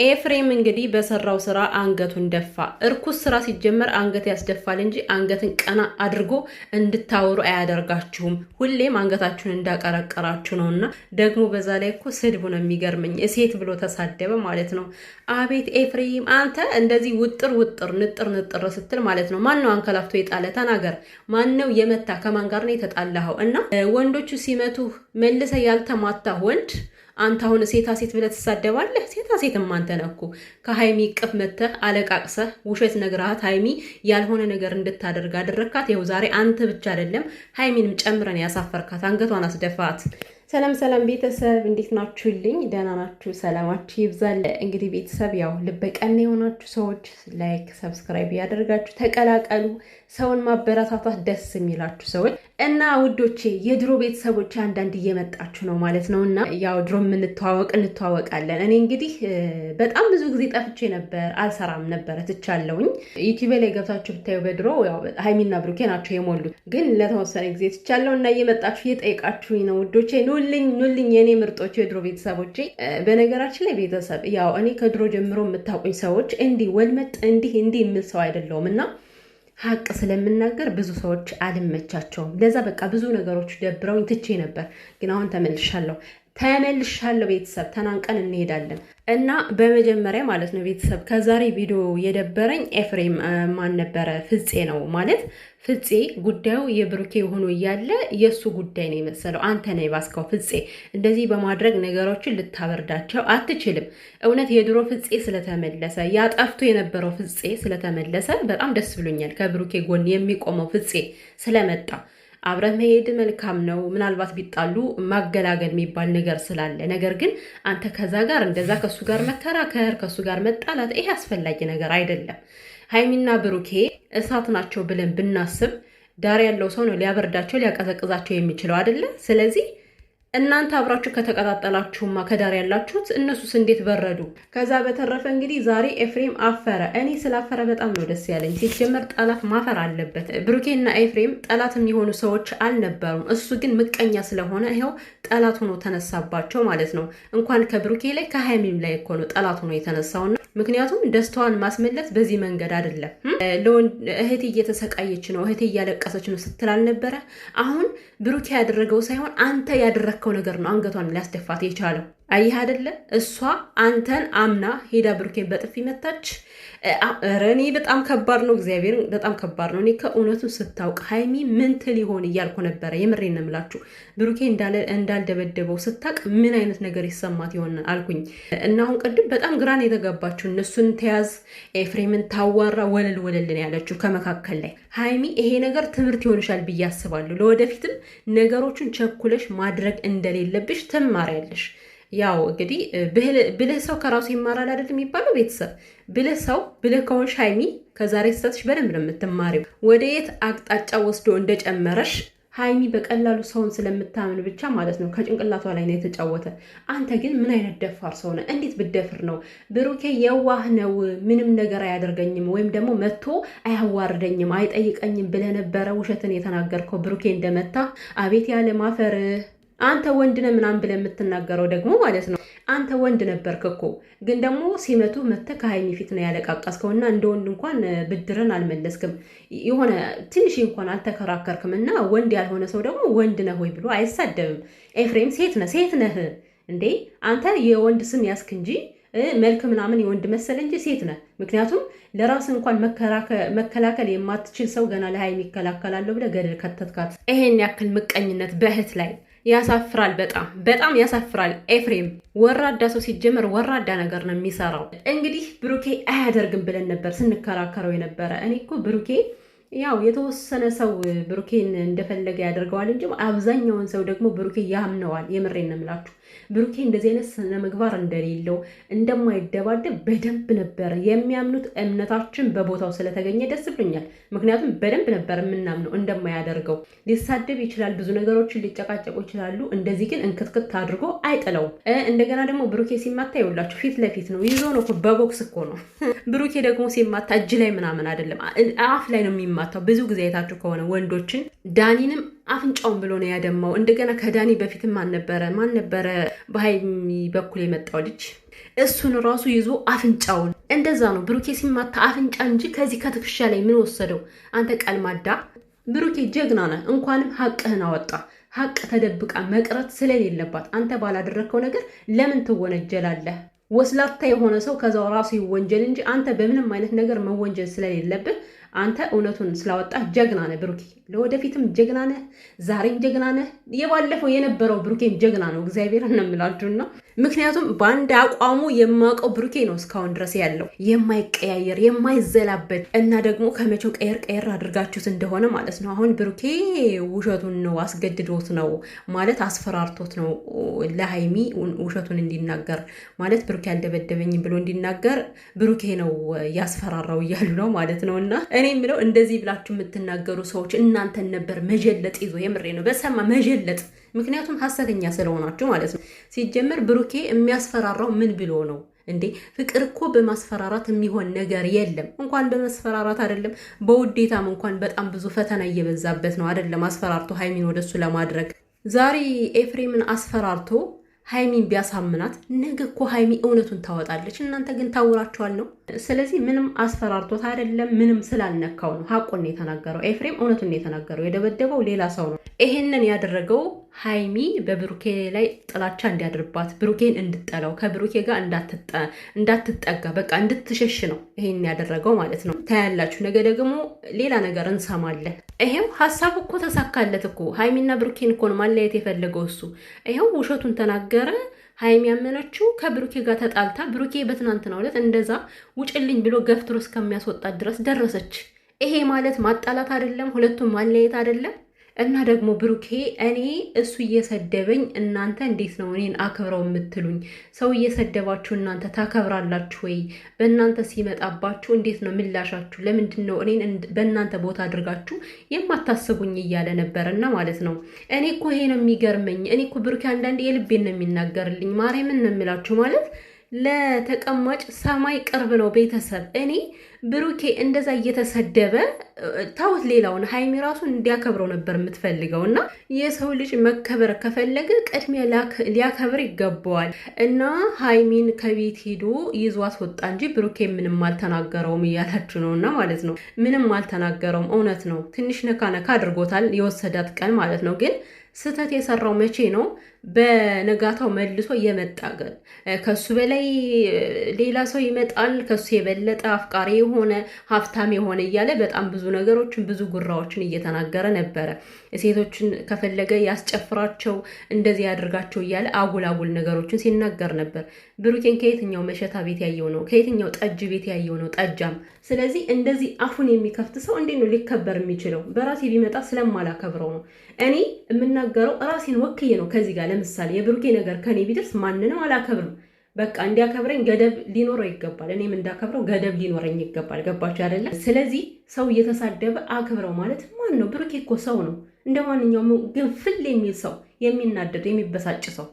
ኤፍሬም እንግዲህ በሰራው ስራ አንገቱን ደፋ። እርኩስ ስራ ሲጀመር አንገት ያስደፋል እንጂ አንገትን ቀና አድርጎ እንድታወሩ አያደርጋችሁም። ሁሌም አንገታችሁን እንዳቀረቀራችሁ ነውና ደግሞ በዛ ላይ እኮ ስድቡ ነው የሚገርመኝ። ሴት ብሎ ተሳደበ ማለት ነው። አቤት ኤፍሬም አንተ እንደዚህ ውጥር ንጥር ስትል ማለት ነው። ማን ነው አንከላፍቶ የጣለ? ተናገር። ማን ነው የመታ? ከማን ጋር ነው የተጣላኸው? እና ወንዶቹ ሲመቱ መልሰ ያልተማታ ወንድ አንተ አሁን ሴታ ሴት ብለህ ትሳደባለህ? ሴታ ሴትም አንተ ነህ እኮ። ከሃይሚ ቅፍ መተህ አለቃቅሰህ ውሸት ነግረሃት ሃይሚ ያልሆነ ነገር እንድታደርግ አደረግካት። ይኸው ዛሬ አንተ ብቻ አይደለም ሃይሚንም ጨምረን ያሳፈርካት፣ አንገቷን አስደፋት። ሰላም ቤተሰብ እንዴት ናችሁልኝ? ደህና ናችሁ? ሰላማችሁ ይብዛል። እንግዲህ ቤተሰብ ያው ልበቀና የሆናችሁ ሰዎች ላይክ፣ ሰብስክራይብ ያደርጋችሁ ተቀላቀሉ። ሰውን ማበረታታት ደስ የሚላችሁ ሰዎች እና ውዶቼ የድሮ ቤተሰቦች አንዳንድ እየመጣችሁ ነው ማለት ነው። እና ያው ድሮ እንተዋወቃለን። እኔ እንግዲህ በጣም ብዙ ጊዜ ጠፍቼ ነበር፣ አልሰራም ነበረ፣ ትቻለውኝ። ዩቲዩብ ላይ ገብታችሁ ብታዩ በድሮ ያው ሃይሚና ብሩኬ ናቸው የሞሉት፣ ግን ለተወሰነ ጊዜ ትቻለው እና እየመጣችሁ እየጠየቃችሁኝ ነው ውዶቼ። ኑልኝ የኔ ምርጦች የድሮ ቤተሰቦቼ። በነገራችን ላይ ቤተሰብ ያው እኔ ከድሮ ጀምሮ የምታውቁኝ ሰዎች እንዲህ ወልመጥ እንዲህ የምል ሰው አይደለሁም እና ሀቅ ስለምናገር ብዙ ሰዎች አልመቻቸውም። ለዛ በቃ ብዙ ነገሮች ደብረውኝ ትቼ ነበር፣ ግን አሁን ተመልሻለሁ ቤተሰብ። ተናንቀን እንሄዳለን እና በመጀመሪያ ማለት ነው ቤተሰብ ከዛሬ ቪዲዮ የደበረኝ ኤፍሬም ማን ነበረ? ፍፄ ነው ማለት ፍፄ ጉዳዩ የብሩኬ ሆኖ እያለ የእሱ ጉዳይ ነው የመሰለው። አንተ ነው የባስከው ፍፄ። እንደዚህ በማድረግ ነገሮችን ልታበርዳቸው አትችልም። እውነት የድሮ ፍፄ ስለተመለሰ ያጠፍቶ የነበረው ፍፄ ስለተመለሰ በጣም ደስ ብሎኛል። ከብሩኬ ጎን የሚቆመው ፍፄ ስለመጣ አብረህ መሄድ መልካም ነው። ምናልባት ቢጣሉ ማገላገል የሚባል ነገር ስላለ፣ ነገር ግን አንተ ከዛ ጋር እንደዛ ከሱ ጋር መከራከር ከሱ ጋር መጣላት ይሄ አስፈላጊ ነገር አይደለም። ሃይሚና ብሩኬ እሳት ናቸው ብለን ብናስብ ዳር ያለው ሰው ነው ሊያበርዳቸው ሊያቀዘቅዛቸው የሚችለው አይደለ? ስለዚህ እናንተ አብራችሁ ከተቀጣጠላችሁማ ከዳር ያላችሁት እነሱስ እንዴት በረዱ? ከዛ በተረፈ እንግዲህ ዛሬ ኤፍሬም አፈረ። እኔ ስላፈረ በጣም ነው ደስ ያለኝ። ሲጀመር ጠላት ማፈር አለበት። ብሩኬና ኤፍሬም ጠላት የሚሆኑ ሰዎች አልነበሩም። እሱ ግን ምቀኛ ስለሆነ ይኸው ጠላት ሆኖ ተነሳባቸው ማለት ነው። እንኳን ከብሩኬ ላይ ከሃይሚም ላይ እኮ ነው ጠላት ሆኖ የተነሳውና ምክንያቱም ደስታዋን ማስመለስ በዚህ መንገድ አይደለም። እህቴ እየተሰቃየች ነው፣ እህቴ እያለቀሰች ነው ስትል አልነበረ? አሁን ብሩኬ ያደረገው ሳይሆን አንተ ያደረግከው ነገር ነው አንገቷን ሊያስደፋት የቻለው። አየህ አይደለ? እሷ አንተን አምና ሄዳ ብሩኬን በጥፊ መታች። እኔ በጣም ከባድ ነው፣ እግዚአብሔር በጣም ከባድ ነው። እኔ ከእውነቱን ስታውቅ ሃይሚ ምን ትል ይሆን እያልኩ ነበረ። የምሬን ነው የምላችሁ። ብሩኬ እንዳልደበደበው ስታውቅ ምን አይነት ነገር ይሰማት ይሆን አልኩኝ። እና አሁን ቅድም በጣም ግራን የተጋባችሁ እነሱን ተያዝ ኤፍሬምን ታዋራ ወለልን ያለችው ከመካከል ላይ ሃይሚ ይሄ ነገር ትምህርት ይሆንሻል ብዬ አስባለሁ። ለወደፊትም ነገሮችን ቸኩለሽ ማድረግ እንደሌለብሽ ትማሪያለሽ። ያው እንግዲህ ብልህ ሰው ከራሱ ይማራል አይደል የሚባለው ቤተሰብ። ብልህ ከሆንሽ ሃይሚ ከዛሬ ስህተትሽ በደንብ ነው የምትማሪው። ወደ የት አቅጣጫ ወስዶ እንደጨመረሽ ሃይሚ በቀላሉ ሰውን ስለምታምን ብቻ ማለት ነው ከጭንቅላቷ ላይ ነው የተጫወተ። አንተ ግን ምን አይነት ደፋር ሰው ነህ? እንዴት ብደፍር ነው? ብሩኬ የዋህ ነው፣ ምንም ነገር አያደርገኝም ወይም ደግሞ መጥቶ አያዋርደኝም አይጠይቀኝም ብለህ ነበረ ውሸትን የተናገርከው ብሩኬ እንደመታ። አቤት ያለ ማፈር። አንተ ወንድ ነህ ምናምን ብለህ የምትናገረው ደግሞ ማለት ነው። አንተ ወንድ ነበርክ እኮ፣ ግን ደግሞ ሲመቱ መተህ ከሃይሚ ፊት ነው ያለቃቀስከው እና እንደ ወንድ እንኳን ብድርን አልመለስክም። የሆነ ትንሽ እንኳን አልተከራከርክም። እና ወንድ ያልሆነ ሰው ደግሞ ወንድ ነህ ወይ ብሎ አይሳደብም። ኤፍሬም ሴት ነህ እንዴ? አንተ የወንድ ስም ያስክ እንጂ መልክ ምናምን የወንድ መሰለ እንጂ ሴት ነህ። ምክንያቱም ለራስ እንኳን መከላከል የማትችል ሰው ገና ለሃይሚ ይከላከላለሁ ብለህ ገደል ከተትካት። ይሄን ያክል ምቀኝነት በእህት ላይ ያሳፍራል። በጣም ያሳፍራል። ኤፍሬም ወራዳ ሰው ሲጀመር ወራዳ ነገር ነው የሚሰራው። እንግዲህ ብሩኬ አያደርግም ብለን ነበር ስንከራከረው የነበረ። እኔ እኮ ብሩኬ ያው የተወሰነ ሰው ብሩኬን እንደፈለገ ያደርገዋል እንጂ አብዛኛውን ሰው ደግሞ ብሩኬ ያምነዋል። የምሬን ነው የምላችሁ። ብሩኬ እንደዚህ አይነት ስነ ምግባር እንደሌለው እንደማይደባደብ በደንብ ነበረ የሚያምኑት። እምነታችን በቦታው ስለተገኘ ደስ ብሎኛል። ምክንያቱም በደንብ ነበር የምናምነው እንደማያደርገው። ሊሳደብ ይችላል፣ ብዙ ነገሮችን ሊጨቃጨቁ ይችላሉ። እንደዚህ ግን እንክትክት አድርጎ አይጥለውም። እንደገና ደግሞ ብሩኬ ሲማታ ይውላችሁ ፊት ለፊት ነው ይዞ ነው፣ በቦክስ እኮ ነው። ብሩኬ ደግሞ ሲማታ እጅ ላይ ምናምን አይደለም አፍ ላይ ነው የሚማታው። ብዙ ጊዜ አይታችሁ ከሆነ ወንዶችን ዳኒንም አፍንጫውን ብሎ ነው ያደማው። እንደገና ከዳኒ በፊትም ማን ነበረ በሃይሚ በኩል የመጣው ልጅ እሱን ራሱ ይዞ አፍንጫውን እንደዛ ነው ብሩኬ ሲማታ አፍንጫ እንጂ ከዚህ ከትከሻ ላይ ምን ወሰደው? አንተ ቀልማዳ ብሩኬ ጀግና ነህ። እንኳንም ሀቅህን አወጣ። ሀቅ ተደብቃ መቅረት ስለሌለባት አንተ ባላደረግከው ነገር ለምን ትወነጀላለህ? ወስላታ የሆነ ሰው ከዛው ራሱ ይወንጀል እንጂ አንተ በምንም አይነት ነገር መወንጀል ስለሌለብህ አንተ እውነቱን ስላወጣህ ጀግና ነህ ብሩኬ። ለወደፊትም ጀግና ነህ፣ ዛሬም ጀግና ነህ። የባለፈው የነበረው ብሩኬም ጀግና ነው። እግዚአብሔር እንምላችሁና ምክንያቱም በአንድ አቋሙ የማውቀው ብሩኬ ነው እስካሁን ድረስ ያለው የማይቀያየር የማይዘላበት እና ደግሞ ከመቼው ቀየር አድርጋችሁት እንደሆነ ማለት ነው። አሁን ብሩኬ ውሸቱን ነው አስገድዶት ነው ማለት አስፈራርቶት ነው ለሃይሚ ውሸቱን እንዲናገር ማለት ብሩኬ አልደበደበኝ ብሎ እንዲናገር ብሩኬ ነው ያስፈራራው እያሉ ነው ማለት ነው። እና እኔ የምለው እንደዚህ ብላችሁ የምትናገሩ ሰዎች እናንተን ነበር መጀለጥ ይዞ የምሬ ነው በሰማ መጀለጥ። ምክንያቱም ሐሰተኛ ስለሆናችሁ ማለት ነው። ሲጀመር ብሩኬ የሚያስፈራራው ምን ብሎ ነው እንዴ? ፍቅር እኮ በማስፈራራት የሚሆን ነገር የለም። እንኳን በማስፈራራት አይደለም በውዴታም እንኳን በጣም ብዙ ፈተና እየበዛበት ነው አይደለም አስፈራርቶ ሃይሚን ወደሱ ለማድረግ። ዛሬ ኤፍሬምን አስፈራርቶ ሃይሚን ቢያሳምናት ነገ እኮ ሃይሚ እውነቱን ታወጣለች። እናንተ ግን ታውራችኋል ነው። ስለዚህ ምንም አስፈራርቶት አይደለም ምንም ስላልነካው ነው ሀቁን የተናገረው። ኤፍሬም እውነቱን የተናገረው የደበደበው ሌላ ሰው ነው። ይሄንን ያደረገው ሃይሚ በብሩኬ ላይ ጥላቻ እንዲያድርባት ብሩኬን እንድጠላው ከብሩኬ ጋር እንዳትጠጋ በቃ እንድትሸሽ ነው ይሄን ያደረገው ማለት ነው። ታያላችሁ። ነገ ደግሞ ሌላ ነገር እንሰማለን። ይሄው ሀሳብ እኮ ተሳካለት እኮ ሃይሚና ብሩኬን እኮ ነው ማለያየት የፈለገው እሱ። ይሄው ውሸቱን ተናገረ። ሃይሚ ያመነችው ከብሩኬ ጋር ተጣልታ ብሩኬ በትናንትናው ዕለት እንደዛ ውጭልኝ ብሎ ገፍትሮ እስከሚያስወጣት ድረስ ደረሰች። ይሄ ማለት ማጣላት አይደለም፣ ሁለቱም ማለያየት አይደለም። እና ደግሞ ብሩኬ እኔ እሱ እየሰደበኝ እናንተ እንዴት ነው እኔን አክብረው የምትሉኝ? ሰው እየሰደባችሁ እናንተ ታከብራላችሁ ወይ? በእናንተ ሲመጣባችሁ እንዴት ነው ምላሻችሁ? ለምንድን ነው እኔን በእናንተ ቦታ አድርጋችሁ የማታስቡኝ? እያለ ነበር እና ማለት ነው። እኔ እኮ ይሄ ነው የሚገርመኝ። እኔ እኮ ብሩኬ አንዳንዴ የልቤን ነው የሚናገርልኝ። ማርያምን ነው የምላችሁ ማለት ለተቀማጭ ሰማይ ቅርብ ነው ቤተሰብ። እኔ ብሩኬ እንደዛ እየተሰደበ ታውት ሌላውን ሃይሚ ራሱ እንዲያከብረው ነበር የምትፈልገው። እና የሰው ልጅ መከበር ከፈለገ ቅድሚያ ሊያከብር ይገባዋል። እና ሃይሚን ከቤት ሄዶ ይዟት ወጣ እንጂ ብሩኬ ምንም አልተናገረውም እያላችሁ ነው። እና ማለት ነው ምንም አልተናገረውም። እውነት ነው ትንሽ ነካ አድርጎታል የወሰዳት ቀን ማለት ነው። ግን ስህተት የሰራው መቼ ነው? በነጋታው መልሶ የመጣ ከሱ በላይ ሌላ ሰው ይመጣል፣ ከሱ የበለጠ አፍቃሪ የሆነ ሀብታም የሆነ እያለ በጣም ብዙ ነገሮችን ብዙ ጉራዎችን እየተናገረ ነበረ። ሴቶችን ከፈለገ ያስጨፍራቸው እንደዚህ ያደርጋቸው እያለ አጉል ነገሮችን ሲናገር ነበር። ብሩኬን ከየትኛው መሸታ ቤት ያየው ነው? ከየትኛው ጠጅ ቤት ያየው ነው? ጠጃም። ስለዚህ እንደዚህ አፉን የሚከፍት ሰው እንዴት ነው ሊከበር የሚችለው? በራሴ ቢመጣ ስለማላከብረው ነው። እኔ የምናገረው ራሴን ወክዬ ነው። ከዚህ ጋር ለምሳሌ የብሩኬ ነገር ከኔ ቢደርስ ማንንም አላከብርም። በቃ እንዲያከብረኝ ገደብ ሊኖረው ይገባል። እኔም እንዳከብረው ገደብ ሊኖረኝ ይገባል። ገባችሁ አይደለም? ስለዚህ ሰው እየተሳደበ አክብረው ማለት ማን ነው? ብሩኬ እኮ ሰው ነው። እንደ ማንኛውም ግንፍል የሚል ሰው የሚናደድ የሚበሳጭ ሰው